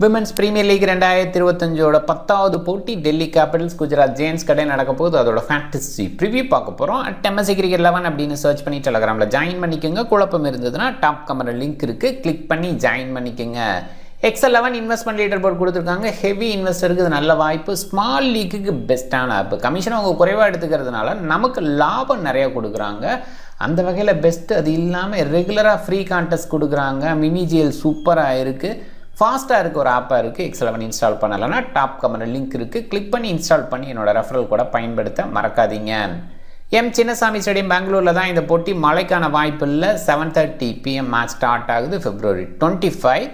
Women's premier league 2025ஓட 10வது போட்டி Delhi Capitals Gujarat Jains கடை நடக்க போகுது. அதோட ஃபேண்டசி ப்ரிவியூ பார்க்க போகிறோம். MSC Cricket 11 அப்படின்னு சர்ச் பண்ணி டெலகிராமில் ஜாயின் பண்ணிக்கோங்க. குழப்பம் இருந்ததுன்னா டாப் கமெண்ட் லிங்க் இருக்குது, கிளிக் பண்ணி ஜாயின் பண்ணிக்கோங்க. XL11 இன்வெஸ்ட்மெண்ட் லீடர் போர்டு கொடுத்துருக்காங்க. ஹெவி இன்வெஸ்டருக்கு இது நல்ல வாய்ப்பு. ஸ்மால் லீக்குக்கு பெஸ்ட்டான ஆப். கமிஷன் அவங்க குறைவாக எடுத்துக்கிறதுனால நமக்கு லாபம் நிறையா கொடுக்குறாங்க. அந்த வகையில் பெஸ்ட்டு. அது இல்லாமல் ரெகுலராக ஃப்ரீ கான்டெஸ்ட் கொடுக்குறாங்க. மினிஜிஎல் சூப்பராக இருக்குது, ஃபாஸ்ட்டாக இருக்குது, ஒரு ஆப்பாக இருக்குது. XL11 இன்ஸ்டால் பண்ணலைன்னா டாப் கமெண்ட் லிங்க் இருக்குது, கிளிக் பண்ணி இன்ஸ்டால் பண்ணி என்னோடய ரெஃபரல் கூட பயன்படுத்த மறக்காதீங்க. சின்னசாமி ஸ்டேடியம் பெங்களூரில் தான் இந்த போட்டி. மழைக்கான வாய்ப்பு இல்லை. 7:30 PM மேட்ச் ஸ்டார்ட் ஆகுது. February 25.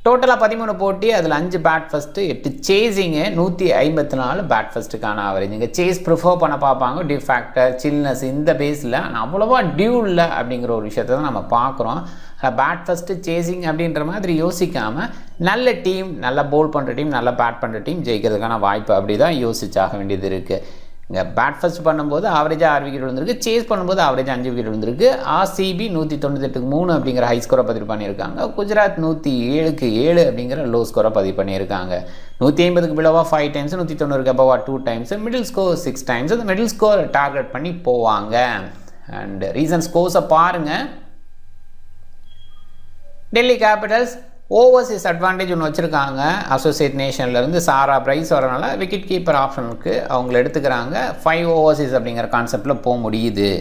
டோட்டலாக 13 போட்டி. அதில் 5 bad first, 8 chasing, 154 bad ஃபஸ்ட்டுக்கான average. இங்கே சேஸ் ப்ரிஃபர் பண்ண பார்ப்பாங்க. டியூ ஃபேக்டர், சில்னஸ் இந்த பேஸில். ஆனால் அவ்வளோவா டியூ இல்லை அப்படிங்கிற ஒரு விஷயத்தை தான் நம்ம பார்க்குறோம். பேட் ஃபஸ்ட்டு சேஸிங் அப்படின்ற மாதிரி யோசிக்காமல் நல்ல டீம், நல்லா போல் பண்ணுற டீம், நல்லா பேட் பண்ணுற டீம் ஜெயிக்கிறதுக்கான வாய்ப்பு அப்படி தான் யோசிச்சாக வேண்டியது இருக்குது. இங்கே பேட் ஃபஸ்ட் பண்ணும்போது ஆவரேஜாக 6 விக்கெட் விழுந்திருக்கு. சேஸ் பண்ணும்போது ஆவரேஜாக 5 விக்கெட் விழுந்திருக்கு. RCB 198-3 அப்படிங்கிற ஹை ஸ்கோரை பதிவு பண்ணியிருக்காங்க. குஜராத் 107-7 அப்படிங்கிற லோ ஸ்கோரை பதிவு பண்ணியிருக்காங்க. 150க்கு பிலோவாக 5 டைம்ஸ், 190க்கு அபவா 2 டைம்ஸ், மிடில் ஸ்கோர் 6 டைம்ஸ். அந்த மிடில் ஸ்கோர் டார்கெட் பண்ணி போவாங்க. அண்ட் ரீசன்ட் ஸ்கோர்ஸை பாருங்கள். டெல்லி கேபிட்டல்ஸ் ஓவர்சீஸ் அட்வான்டேஜ் ஒன்று வச்சுருக்காங்க. அசோசியேட் நேஷன்லேருந்து சாரா பிரைஸ் வரனால விக்கெட் கீப்பர் ஆப்ஷனுக்கு அவங்கள எடுத்துக்கிறாங்க. 5 ஓவர்சீஸ் அப்படிங்கிற கான்செப்டில் போக முடியுது.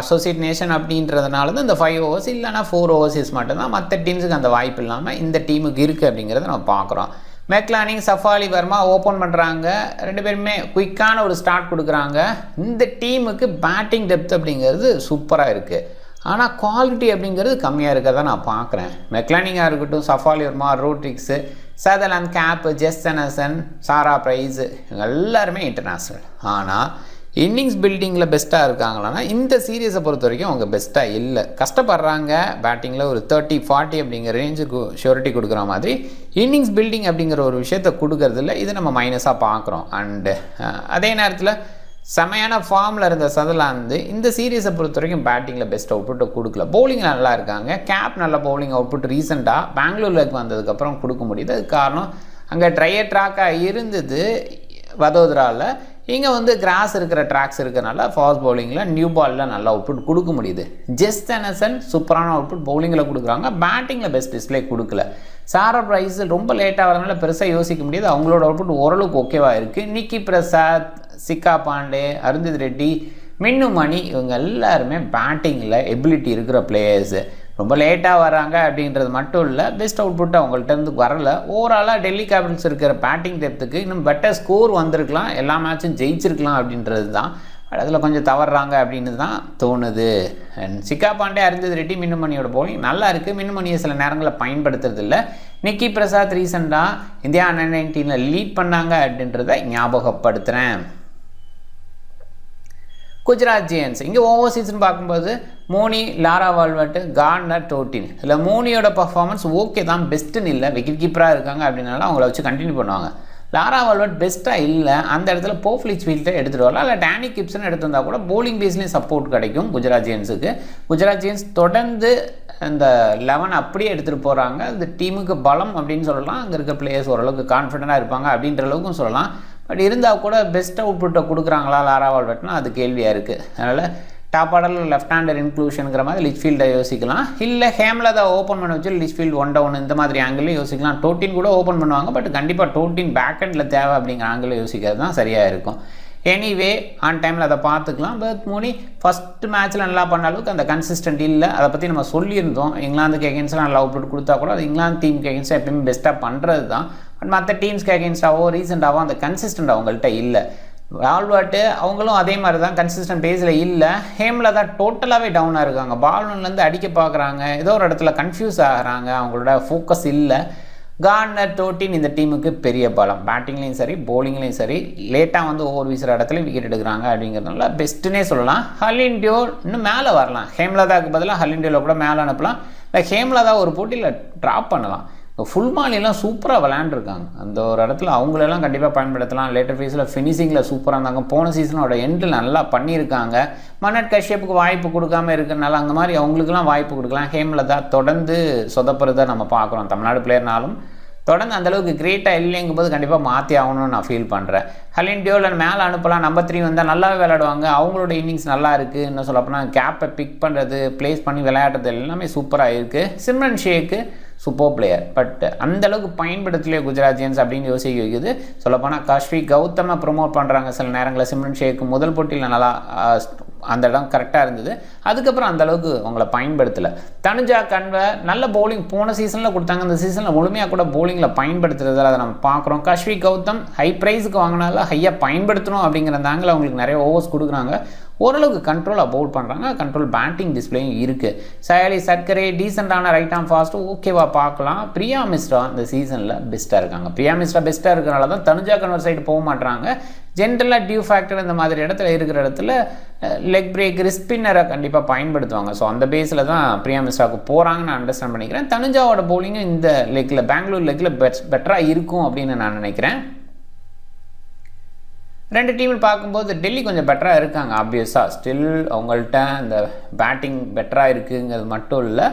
அசோசியேட் நேஷன் அப்படின்றதுனால தான் இந்த 5 ஓவர்ஸ், இல்லைனா 4 ஓவர்சீஸ் மட்டும்தான். மற்ற டீம்ஸுக்கு அந்த வாய்ப்பு இல்லாமல் இந்த டீமுக்கு இருக்குது அப்படிங்கிறத நம்ம பார்க்குறோம். மெக்லானிங், சஃபாலி வர்மா ஓப்பன் பண்ணுறாங்க. 2 பேருமே குயிக்கான ஒரு ஸ்டார்ட் கொடுக்குறாங்க. இந்த டீமுக்கு பேட்டிங் டெப்த் அப்படிங்கிறது சூப்பராக இருக்குது. ஆனால் குவாலிட்டி அப்படிங்கிறது கம்மியாக இருக்கிறத நான் பார்க்குறேன். மெக்லானிங்காக இருக்கட்டும், சஃபாலி வர்மா, ரோட்ரிக்ஸு, சதர்லாந்து கேப்பு, ஜெஸ்டனசன், சாரா பிரைஸு, இவங்க எல்லாருமே இன்டர்நேஷ்னல். ஆனால் இன்னிங்ஸ் பில்டிங்கில் பெஸ்ட்டாக இருக்காங்களான்னா இந்த சீரீஸை பொறுத்த வரைக்கும் அவங்க பெஸ்ட்டாக இல்லை. கஷ்டப்படுறாங்க பேட்டிங்கில். ஒரு 30-40 அப்படிங்கிற ரேஞ்சுக்கு ஷூரிட்டி கொடுக்குற மாதிரி இன்னிங்ஸ் பில்டிங் அப்படிங்கிற ஒரு விஷயத்தை கொடுக்கறதில்ல. இது நம்ம மைனஸாக பார்க்குறோம். அண்டு அதே நேரத்தில் செமையான ஃபார்மில் இருந்த சதர்லாந்து இந்த சீரீஸை பொறுத்த வரைக்கும் பேட்டிங்கில் பெஸ்ட் அவுட்புட்டை கொடுக்கல. பவுலிங்கில் நல்லா இருக்காங்க. கேப் நல்ல பவுலிங் அவுட்புட் ரீசெண்டாக பெங்களூருக்கு வந்ததுக்கப்புறம் கொடுக்க முடியுது. அது காரணம் அங்கே ட்ரையர் ட்ராக்காக இருந்தது வதோதராவில். இங்கே கிராஸ் இருக்கிற ட்ராக்ஸ் இருக்கிறனால ஃபாஸ்ட் பவுலிங்கில் நியூ பாலில் நல்ல அவுட்புட் கொடுக்க முடியுது. ஜெஸ்டனசன் சூப்பரான அவுட்புட் பவுலிங்கில் கொடுக்குறாங்க. பேட்டிங்கில் பெஸ்ட் டிஸ்பிளே கொடுக்கல. சாரா பிரைஸ் ரொம்ப லேட்டாக வரதுனால பெருசாக யோசிக்க முடியாது. அவங்களோட அவுட்புட் ஓரளவுக்கு ஓகேவாக இருக்குது. நிக்கி பிரசாத், சிக்கா பாண்டே, அருந்ததி ரெட்டி, மின்னு மணி, இவங்க எல்லாருமே பேட்டிங்கில் எபிலிட்டி இருக்கிற பிளேயர்ஸு. ரொம்ப லேட்டாக வராங்க அப்படின்றது மட்டும் இல்லை, பெஸ்ட் அவுட்புட் அவங்கள்ட்ட இருந்து வரல. ஓவராலாக டெல்லி கேபிட்டல்ஸ் இருக்கிற பேட்டிங் டெப்த்துக்கு இன்னும் பெட்டர் ஸ்கோர் வந்திருக்கலாம், எல்லா மேட்சும் ஜெயிச்சிருக்கலாம் அப்படின்றது தான். அதில் கொஞ்சம் தவறுறாங்க அப்படின்னு தான் தோணுது. அண்ட் சிக்கா பாண்டே, அருந்ததி ரெட்டி, மின்னுமணியோட பவுலிங் நல்லா இருக்குது. மின்னுமணியை சில நேரங்களில் பயன்படுத்துறது இல்லை. நிக்கி பிரசாத் ரீசெண்டாக இந்தியா Under-19 லீட் பண்ணாங்க அப்படின்றத ஞாபகப்படுத்துகிறேன். குஜராத் ஜெயின்ஸ் இங்கே ஓவர்சீஸ்ன்னு பார்க்கும்போது மோனி, லாரா வால்வர்ட், கார்னர், டோட்டின். இதில் மோனியோட பர்ஃபார்மன்ஸ் ஓகே தான், பெஸ்ட்டுன்னு இல்லை. விக்கெட் கீப்பராக இருக்காங்க அப்படின்னால அவங்கள வச்சு கண்டினியூ பண்ணுவாங்க. லாரா வால்வர்ட் பெஸ்ட்டாக இல்லை. அந்த இடத்துல போஃப்லிச் ஃபீல்டை எடுத்துகிட்டு வரலாம். இல்லை டேனி கிப்சன் எடுத்து வந்தால் கூட போலிங் பேஸ்லேயும் சப்போர்ட் கிடைக்கும் குஜராத் ஜெயின்ஸுக்கு. குஜராத் ஜெயின்ஸ் தொடர்ந்து இந்த 11 அப்படியே எடுத்துகிட்டு போகிறாங்க. அந்த டீமுக்கு பலம் அப்படின்னு சொல்லலாம். அங்கே இருக்க பிளேயர்ஸ் ஓரளவுக்கு கான்ஃபிடென்ட்டாக இருப்பாங்க அப்படின்ற அளவுக்கும் சொல்லலாம். பட் இருந்தால் கூட பெஸ்ட் அவுட்புட்டை கொடுக்குறாங்களா லாரா வால்வர்ட்னா அது கேள்வியாக இருக்குது. அதனால் டாப் ஆர்டரில் லெஃப்ட் ஹேண்டர் இன்க்ளூஷனுங்கிற மாதிரி லிச்ஃபீல்டை யோசிக்கலாம். இல்லை ஹேம்லதா ஓப்பன் பண்ண வச்சு லிச்ஃபீல்ட் 1 down இந்த மாதிரி ஆங்கிளையும் யோசிக்கலாம். டோட்டின் கூட ஓப்பன் பண்ணுவாங்க. பட் கண்டிப்பாக டோட்டின் பேக் ஹெண்டில் தேவை அப்படிங்கிற ஆங்கிளில் யோசிக்கிறது தான் சரியாக இருக்கும். எனிவே ஆன் டைமில் அதை பார்த்துக்கலாம். பட் மோனி ஃபஸ்ட்டு மேட்ச்சில் நல்லா பண்ண அளவுக்கு அந்த கன்சிஸ்டன்ட் இல்லை. அதை பற்றி நம்ம சொல்லியிருந்தோம். இங்கிலாந்துக்கு எகென்ஸ்டாக நல்லா அவுட்புட் கொடுத்தா கூட அது இங்கிலாந்து டீமுக்கு எகென்ஸ்டாக எப்பயுமே பெஸ்ட்டாக பண்ணுறது தான். பட் மற்ற டீம்ஸ்க்கு எகென்ஸ்டாவோ ரீசெண்டாவோ அந்த கன்சிஸ்டன்ட் அவங்கள்ட்ட இல்லை. வால்வர்ட்டு அவங்களும் அதே மாதிரி தான் கன்சிஸ்டன்ட் பேஸில் இல்லை. ஹேமில் தான் டோட்டலாகவே டவுனாக இருக்காங்க. பால்லேருந்து அடிக்க பார்க்குறாங்க, ஏதோ ஒரு இடத்துல கன்ஃபியூஸ் ஆகிறாங்க, அவங்களோட ஃபோக்கஸ் இல்லை. கார்னர், டோட்டின் இந்த டீமுக்கு பெரிய பலம். பேட்டிங்லேயும் சரி பவுலிங்லேயும் சரி லேட்டாக ஓவர் வீசுகிற இடத்துல விக்கெட் எடுக்கிறாங்க அப்படிங்கிறதுனால பெஸ்ட்டுன்னே சொல்லலாம். ஹலின்டியோ இன்னும் மேலே வரலாம். ஹேம்லதாக்கு பதிலாக ஹலின்டியோவில் கூட மேலே அனுப்பலாம். இல்லை ஹேம்லதா ஒரு போட்டியில் ட்ராப் பண்ணலாம். ஃபுல் மாலிலாம் சூப்பராக விளையாண்டுருக்காங்க. அந்த ஒரு இடத்துல அவங்களெல்லாம் கண்டிப்பாக பயன்படுத்தலாம். லேட்டர் ஃபேஸில் ஃபினிஷிங்கில் சூப்பராக இருந்தாங்க. போன சீசனோட எண்டில் நல்லா பண்ணியிருக்காங்க. மன்னட் கஷ்யப்புக்கு வாய்ப்பு கொடுக்காமல் இருக்கிறனால அந்த மாதிரி அவங்களுக்குலாம் வாய்ப்பு கொடுக்கலாம். ஹேம்லதா தொடர்ந்து சொதப்புறதை நம்ம பார்க்குறோம். தமிழ்நாடு பிளேயர்னாலும் தொடர்ந்து அந்தளவுக்கு கிரேட்டாக இல்லைங்கும்போது கண்டிப்பாக மாற்றி ஆகணும்னு நான் ஃபீல் பண்ணுறேன். ஹலின் டியோலன் மேலே அனுப்பலாம், நம்பர் 3 வந்தால் நல்லாவே விளையாடுவாங்க. அவங்களோட இன்னிங்ஸ் நல்லா இருக்குது. இன்னும் சொல்லப்போனால் கேப்பை பிக் பண்ணுறது, ப்ளேஸ் பண்ணி விளையாடுறது எல்லாமே சூப்பராக இருக்குது. Simran shake super player, but அந்தளவுக்கு பயன்படுத்தலையே குஜராத் ஜெயின்ஸ் அப்படின்னு யோசிக்க வைக்குது. சொல்லப்போனால் காஷ்வி கௌதமை ப்ரொமோட் பண்ணுறாங்க சில நேரங்களில். சிம்ரன் ஷேக்கு முதல் போட்டியில் நல்லா அந்த இடம் கரெக்டாக இருந்தது. அதுக்கப்புறம் அந்தளவுக்கு அவங்கள பயன்படுத்தலை. தனுஜா கன்வர் நல்ல பவுலிங் போன சீசனில் கொடுத்தாங்க. இந்த சீசனில் முழுமையாக கூட பவுலிங்கில் பயன்படுத்துறதில் அதை நம்ம பார்க்குறோம். காஷ்வி கௌதம் ஹை ப்ரைஸுக்கு வாங்கினால ஹையாக பயன்படுத்தணும் அப்படிங்கிறதாங்கள அவங்களுக்கு நிறைய ஓவர்ஸ் கொடுக்குறாங்க. ஓரளவுக்கு கண்ட்ரோலாக பவுல் பண்ணுறாங்க. கண்ட்ரோல் பேட்டிங் டிஸ்பிளேயும் இருக்குது. சயாலி சர்க்கரே டீசெண்டான ரைட் ஆம் ஃபாஸ்ட்டு ஓகேவா பார்க்கலாம். பிரியா மிஸ்ரா இந்த சீசனில் பெஸ்ட்டாக இருக்காங்க. பிரியா மிஸ்ரா பெஸ்ட்டாக இருக்கிறனால தான் தனுஜா கன்வர் சைடு போக மாட்டாங்க. ஜென்ரலாக டியூ ஃபேக்டர் இந்த மாதிரி இடத்துல இருக்கிற இடத்துல லெக் பிரேக் ஸ்பின்னரை கண்டிப்பாக பயன்படுத்துவாங்க. ஸோ அந்த பேஸில் தான் பிரியா மிஸ்ராவுக்கு போகிறாங்கன்னு நான் அண்டர்ஸ்டாண்ட் பண்ணிக்கிறேன். தனுஜாவோட பவுலிங்கும் இந்த லெக்கில் பெங்களூர் லெக்கில் பெட்டராக இருக்கும் அப்படின்னு நான் நினைக்கிறேன். ரெண்டு டீமில் பார்க்கும்போது டெல்லி கொஞ்சம் பெட்டராக இருக்காங்க. ஆப்வியஸாக ஸ்டில் அவங்கள்ட்ட அந்த பேட்டிங் பெட்டராக இருக்குங்கிறது மட்டும் இல்லை,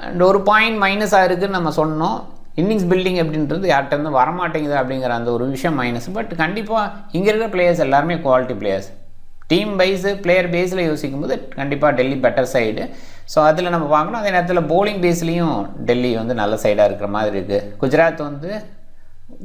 அண்ட் ஒரு பாயிண்ட் மைனஸாக இருக்குதுன்னு நம்ம சொன்னோம். இன்னிங்ஸ் பில்டிங் அப்படின்றது யார்கிட்ட வரமாட்டேங்குது அப்படிங்கிற அந்த ஒரு விஷயம் மைனஸ். பட் கண்டிப்பாக இங்கே இருக்கிற பிளேயர்ஸ் எல்லாருமே quality players. Team wise player பேஸில் யோசிக்கும் போது கண்டிப்பாக டெல்லி பெட்டர் சைடு. ஸோ அதில் நம்ம பார்க்கணும். அதே நேரத்தில் போலிங் பேஸ்லேயும் டெல்லி நல்ல சைடாக இருக்கிற மாதிரி இருக்குது. குஜராத்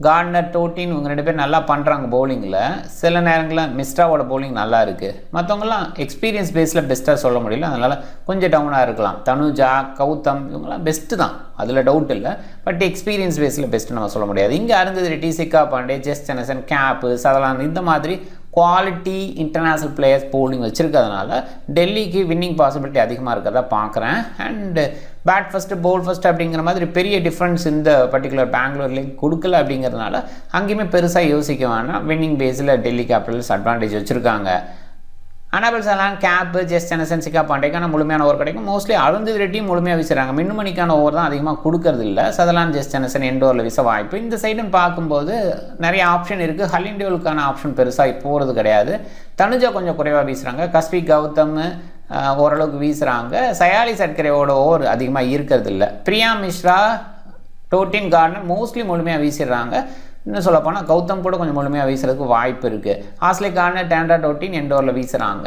கார்னர், டோட்டின் இவங்க 2 பேர் நல்லா பண்ணுறாங்க பவுலிங்கில். சில நேரங்களில் மிஸ்ராவோட பவுலிங் நல்லா இருக்குது. மற்றவங்களாம் எக்ஸ்பீரியன்ஸ் பேஸில் பெஸ்ட்டாக சொல்ல முடியல, அதனால் கொஞ்சம் டவுனாக இருக்கலாம். தனுஜா, கௌதம் இவங்களாம் பெஸ்ட்டு தான், அதில் டவுட் இல்லை. பட் எக்ஸ்பீரியன்ஸ் பேஸில் பெஸ்ட்டு நம்ம சொல்ல முடியாது. இங்கே அருந்ததி ரெட்டி, சிக்கா பாண்டே, ஜெஸ் ஜெனசன், கேப்பு, சதலான் இந்த மாதிரி குவாலிட்டி இன்டர்நேஷ்னல் பிளேயர்ஸ் போலிங் வச்சுருக்கிறதுனால டெல்லிக்கு வின்னிங் பாசிபிலிட்டி அதிகமாக இருக்கிறதா பார்க்குறேன். And bad first Pavul first அப்படிங்கிற மாதிரி பெரிய டிஃப்ரென்ஸ் இந்த பர்டிகுலர் பெங்களூர்லேயும் கொடுக்கல அப்படிங்கிறதுனால அங்கேயுமே பெருசாக யோசிக்க வேணாம். வின்னிங் பேஸில் டெல்லி கேபிட்டல்ஸ் அட்வான்டேஜ் வச்சுருக்காங்க. அனாபல் சலான், கேப்பு, ஜெஸ் ஜெனசன், சிக்கா பாண்டேக்கான முழுமையான ஓவர் கிடைக்கும். மோஸ்ட்லி அருந்ததி ரெட்டியும் முழுமையாக வீசுகிறாங்க. மின்னுமணிக்கான ஓவர் தான் அதிகமாக கொடுக்கறது இல்லை. சதலான், ஜெஸ் ஜெனசன் எண்டோரில் வீச வாய்ப்பு. இந்த சைடுன்னு பார்க்கும்போது நிறைய ஆப்ஷன் இருக்குது. ஹலின் டியோலுக்கான ஆப்ஷன் பெருசாக போகிறது கிடையாது. தனுஜா கொஞ்சம் குறைவாக வீசுகிறாங்க. காஷ்வி கௌதம் ஓரளவுக்கு வீசுகிறாங்க. சயாலி சர்க்கரையோட ஓவர் அதிகமாக இருக்கிறது இல்லை. Priya Mishra, Dottin, corner mostly முழுமையாக வீசிடுறாங்க. இன்னும் சொல்லப்போனால் கௌதம் கூட கொஞ்சம் முழுமையாக வீசுறதுக்கு வாய்ப்பு இருக்குது. ஆஸ்லே கார்னர், டேண்டா, டோட்டின் எண்டோரில் வீசுகிறாங்க.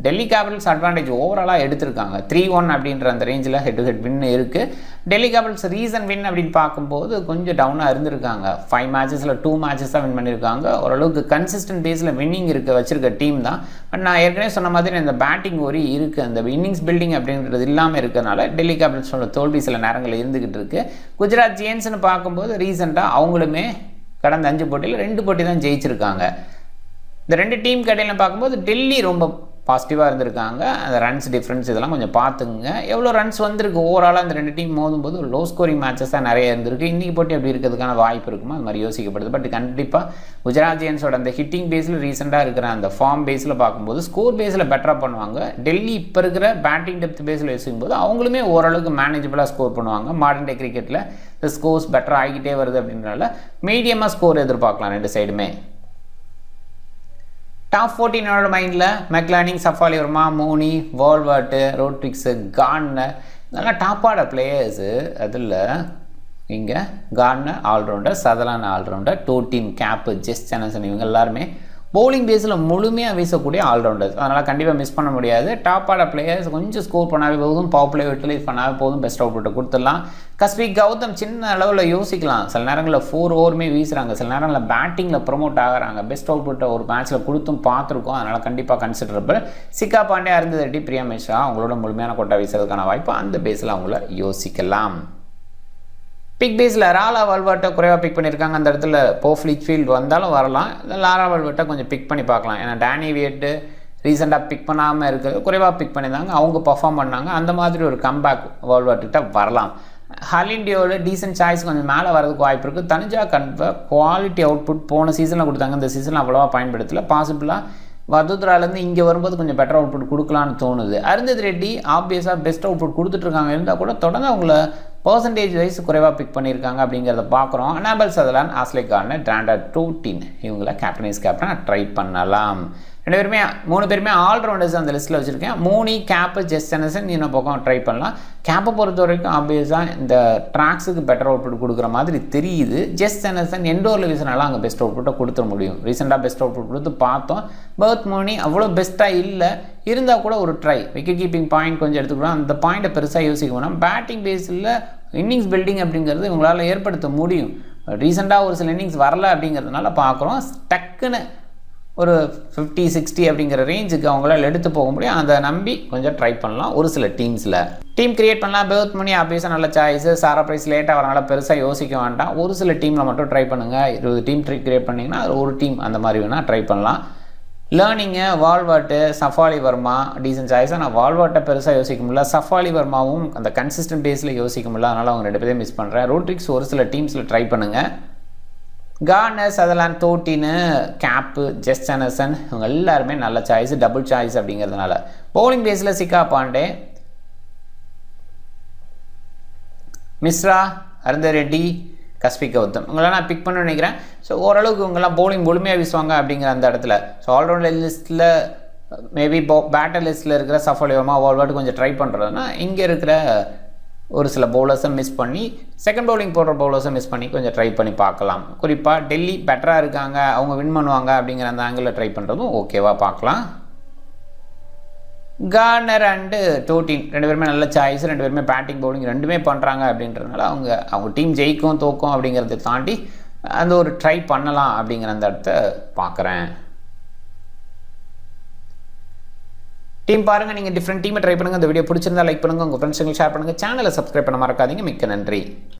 டெல்லி கேபிட்டல்ஸ் அட்வான்டேஜ் ஓவராலாக எடுத்திருக்காங்க. 3-1 அப்படின்ற அந்த ரேஞ்சில் ஹெட் டு ஹெட் வின் இருக்குது. டெல்லி கேபிட்டல்ஸ் ரீசன் வின் அப்படின்னு பார்க்கும்போது கொஞ்சம் டவுனாக இருந்திருக்காங்க. 5 மேட்சஸில் 2 மேட்சஸ் தான் வின் பண்ணியிருக்காங்க. ஓரளவுக்கு கன்சிஸ்டன்ட் பேஸில் வின்னிங் வச்சிருக்க டீம் தான். பட் நான் ஏற்கனவே சொன்ன மாதிரி அந்த பேட்டிங் ஒரு இருக்குது, அந்த இன்னிங்ஸ் பில்டிங் அப்படின்றது இல்லாமல் இருக்கிறதுனால டெல்லி கேபிட்டல்ஸோட தோல்வி சில நேரங்களில் இருந்துக்கிட்டு இருக்குது. குஜராத் ஜெயின்ஸ்னு பார்க்கும்போது ரீசெண்டாக அவங்களுமே கடந்த 5 போட்டியில் 2 போட்டி தான் ஜெயிச்சிருக்காங்க. இந்த 2 டீம் கடையில் பார்க்கும்போது டெல்லி ரொம்ப பாசிட்டிவாக இருந்திருக்காங்க. அந்த ரன்ஸ் டிஃப்ரென்ஸ் இதெல்லாம் கொஞ்சம் பார்த்துங்க. எவ்வளோ ரன்ஸ் வந்திருக்கு ஓவராலாக அந்த 2 டீம் மோதும்போது லோ ஸ்கோரிங் மேட்சஸ் தான் நிறைய இருந்திருக்கு. இன்றைக்கி போட்டி அப்படி இருக்கிறதுக்கான வாய்ப்பு இருக்குமா அது மாதிரி யோசிக்கப்படுது. பட் கண்டிப்பாக குஜராத் ஜெயின்ஸோட அந்த ஹிட்டிங் பேஸில் ரீசெண்டாக இருக்கிற அந்த ஃபார்ம் பேஸில் பார்க்கும்போது ஸ்கோர் பேஸில் பெட்டராக பண்ணுவாங்க. டெல்லி இப்போ இருக்கிற பேட்டிங் டெப்த் பேஸில் யோசிக்கும்போது அவங்களுமே ஓரளவுக்கு மேனேஜபிளாக ஸ்கோர் பண்ணுவாங்க. மாடர்ன் டே கிரிக்கெட்டில் இந்த ஸ்கோர்ஸ் பெட்டராக ஆகிக்கிட்டே வருது அப்படின்றனால மீடியமாக ஸ்கோர் எதிர்பார்க்கலாம் 2 சைடுமே. டாப் 14 மைண்டில் Meg Lanning, Shafali Verma, Mooney, Wolvaardt, Rodrigues, Gardner இதெல்லாம் டாப் ஆர்டர் பிளேயர்ஸு. அதில் இங்கே Gardner allrounder, Sutherland allrounder, Dottin, Kapp, Jess Jonassen இவங்க எல்லாருமே பவுலிங் பேஸில் முழுமையாக வீசக்கூடிய ஆல்ரவுண்டர்ஸ். அதனால் கண்டிப்பாக மிஸ் பண்ண முடியாது. டாப் ஆர்டர் பிளேயர்ஸ் கொஞ்சம் ஸ்கோர் பண்ணாவே போதும், பவர் பிளே யூட்டிலைஸ் பண்ணாவே போதும், பெஸ்ட் அவுட்புட்டை கொடுத்துடலாம். காஷ்வி கௌதம் சின்ன அளவில் யோசிக்கலாம். சில நேரங்களில் 4 ஓவருமே வீசுகிறாங்க, சில நேரங்களில் பேட்டிங்கில் ப்ரொமோட் ஆகிறாங்க. பெஸ்ட் அவுட்புட்டை ஒரு மேட்ச்சில் கொடுத்தும் பார்த்துருக்கோம். அதனால் கண்டிப்பாக கன்சிடரபிள். சிக்கா பாண்டே, அருந்ததி ரெட்டி, பிரியா மிஸ்ரா அவங்களோட முழுமையான கொட்டா வீசுறதுக்கான வாய்ப்பு அந்த பேஸில் அவங்கள யோசிக்கலாம். பிக் பேஸில் ராலா வல்வர்ட்டை குறைவாக பிக் பண்ணியிருக்காங்க. அந்த இடத்துல போஃப்லிச் ஃபீல்டு வந்தாலும் வரலாம். லாரா வல்வர்ட்டை கொஞ்சம் பிக் பண்ணி பார்க்கலாம். ஏன்னா டேனி வியட்டு ரீசெண்டாக பிக் பண்ணாமல் இருக்கிறது குறைவாக பிக் பண்ணியிருந்தாங்க. அவங்க பர்ஃபார்ம் பண்ணாங்க. அந்த மாதிரி ஒரு கம்பேக் வல்வர்ட்ட வரலாம். ஹலின் டியோவில் டீசென்ட் சாய்ஸ் கொஞ்சம் மேலே வரதுக்கு வாய்ப்பு இருக்குது. தனுஜா கன்வர் குவாலிட்டி அவுட்புட் போன சீசனில் கொடுத்தாங்க. இந்த சீசனில் அவ்வளோவா பயன்படுத்தலை. பாசிபிளாக வதோதராலேருந்து இங்கே வரும்போது கொஞ்சம் பெட்டர் அவுட்புட் கொடுக்கலான்னு தோணுது. அருந்ததி ரெட்டி ஆப்வியஸாக பெஸ்ட் அவுட்புட் கொடுத்துட்ருக்காங்க. இருந்தால் கூட தொடர்ந்து அவங்கள பர்சன்டேஜ் வைஸ் குறைவாக பிக் பண்ணியிருக்காங்க அப்படிங்கிறத பார்க்குறோம். அனாபல் சதர்லாண்ட், ஆஸ்லே கார்னர், டிராண்டர் டூட்டின் இவங்கள கேப்டனைஸ் கேப்டனாக ட்ரை பண்ணலாம். 3 பேருமே ஆல்ரவுண்டர்ஸ் அந்த லிஸ்ட்டில் வச்சுருக்கேன். மூனி, கேப்பு, ஜெஸ் ஜெனசன் இன்னும் பக்கம் ட்ரை பண்ணலாம். கேப்பை பொறுத்த வரைக்கும் ஆப்வியஸாக இந்த ட்ராக்ஸுக்கு பெட்டர் அவுட்புட் கொடுக்குற மாதிரி தெரியுது. ஜெஸ் ஜெனசன் எண்டோரில் வீசினால அங்கே பெஸ்ட் அவுட்புட்டை கொடுத்துட முடியும். ரீசெண்டாக பெஸ்ட் அவுட்புட் கொடுத்து பார்த்தோம். பர்த் மூனி அவ்வளோ பெஸ்ட்டாக இல்லை, இருந்தால் கூட ஒரு ட்ரை. விக்கெட் கீப்பிங் பாயிண்ட் கொஞ்சம் எடுத்துக்கூட அந்த பாயிண்ட்டை பெருசாக யோசிக்க வேணாம். பேட்டிங் பேஸில் இன்னிங்ஸ் பில்டிங் அப்படிங்கிறது இவங்களால் ஏற்படுத்த முடியும். ரீசெண்டாக ஒரு சில இன்னிங்ஸ் வரல அப்படிங்கிறதுனால பார்க்குறோம். டக்குன்னு ஒரு 50-60 அப்படிங்கிற ரேஞ்சுக்கு அவங்களால எடுத்து போக முடியும். அதை நம்பி கொஞ்சம் ட்ரை பண்ணலாம். ஒரு சில டீம்ஸில் டீம் கிரியேட் பண்ணலாம். பெர்த் மூனி ஆப்வியஸாக நல்ல சாய்ஸு. சாரா பிரைஸ் லேட்டாக வரனால பெருசாக யோசிக்க வேண்டாம். ஒரு சில டீமில் மட்டும் ட்ரை பண்ணுங்கள். 20 டீம் கிரியேட் பண்ணிங்கன்னா அது ஒரு டீம் அந்த மாதிரி வேணால் ட்ரை பண்ணலாம். Lanning Wolvaardt, Shafali Verma decent சாய்ஸாக. நான் வால்வாட்டை பெருசாக யோசிக்க முடியல. சஃபாலி வர்மாவும் அந்த கன்சிஸ்டன்ட் பேஸில் யோசிக்க முடியல. அதனால் அவங்க 2 பேரையும் மிஸ் பண்ணுறேன். ரோட்ரிக்ஸ் ஒரு சில டீம்ஸில் ட்ரை பண்ணுங்கள். Corner, Sutherland, டோட்டினு, gap, Jess Jonassen இவங்க எல்லாருமே நல்ல சாய்ஸ், டபுள் சாய்ஸ் அப்படிங்கிறதுனால. பவுலிங் பேஸில் சிக்கா பாண்டே, மிஸ்ரா, அருந்தர் ரெட்டி, கஸ்பி கௌதம் இவங்களாம் நான் பிக் பண்ண நினைக்கிறேன். ஸோ ஓரளவுக்கு இவங்கெல்லாம் பவுலிங் முழுமையாக வீசுவாங்க அப்படிங்கிற அந்த இடத்துல. ஸோ ஆல்ரவுண்டர் லிஸ்ட்டில் மேபி பேட்டர் லிஸ்ட்டில் இருக்கிற சஃபாலி வர்மா, வால்வாட் கொஞ்சம் ட்ரை பண்ணுறதுனா இங்கே இருக்கிற ஒரு சில பவுலர்ஸை மிஸ் பண்ணி செகண்ட் பவுலிங் போடுற பவுலர்ஸை மிஸ் பண்ணி கொஞ்சம் ட்ரை பண்ணி பார்க்கலாம். குறிப்பாக டெல்லி பெட்டராக இருக்காங்க, அவங்க வின் பண்ணுவாங்க அப்படிங்கிற அந்த ஆங்கிளில் ட்ரை பண்ணுறதும் ஓகேவா பார்க்கலாம். கார்னர் அண்டு டோட்டின் 2 பேருமே நல்ல சாய்ஸ். 2 பேருமே பேட்டிங் பவுலிங் 2மே பண்ணுறாங்க அப்படின்றதுனால அவங்க டீம் ஜெயிக்கும் தோக்கும் அப்படிங்கிறத தாண்டி அந்த ஒரு ட்ரை பண்ணலாம் அப்படிங்கிற அந்த இடத்த பார்க்குறேன். டீம் பாருங்கள், நீங்கள் டிஃப்ரெண்ட் டீமை ட்ரை பண்ணுங்கள். இந்த வீடியோ பிடிச்சிருந்தா லைக் பண்ணுங்கள், உங்கள் ஃப்ரெண்ட்ஸுங்களுக்கு ஷேர் பண்ணுங்கள். சேனலை சப்ஸ்கிரைப் பண்ண மறக்காதீங்க. மிக்க நன்றி.